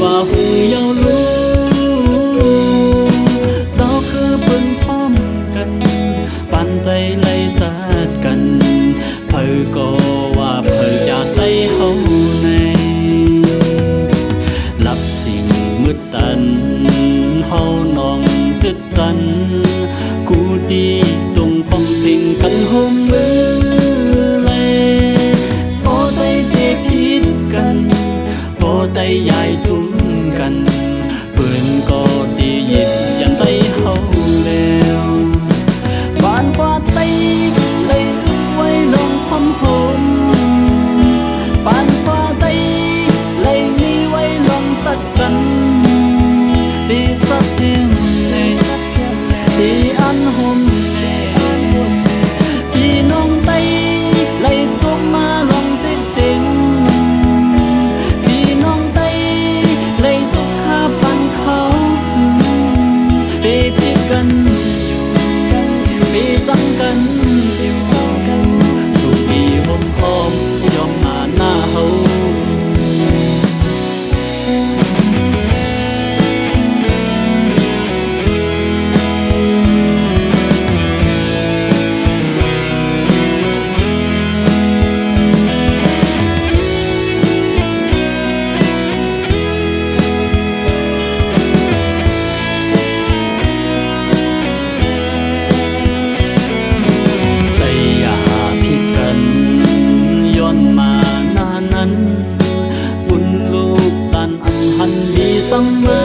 ว่าหูเยารู้เจ้าคือเปิ้นพร้อมกันปันไตไล่จัดกันเพิ่นก็ว่าเพิ่นอยากได้เฮาในรับสิ่งมืดตันเฮานองตึดจันกูดีตรงพองเพ่งกันหมมือเลยบ่ได้เตะผิดกันบ่ได้ยายจุ้มกันเปิ้นก็ดียิบยันได้เฮาแล้วบ้านกว่าไตเลยอึ้งไว้ลงพร้อมหมบ้านกว่าไตเลยมีไว้ลงจัดกันดีจัดเทียงในดีอันหมในพี่น้องไตเลยจงมาลองติดติงพี่น้องไตเลยตุกข้าปันเขาปีพิกันอยู่ปีจังกันอยู่ทุกปีหอมหอมยอมมาหน้าเฮามาหน้านั้นบุญลูกหลานอันหันลีสังมา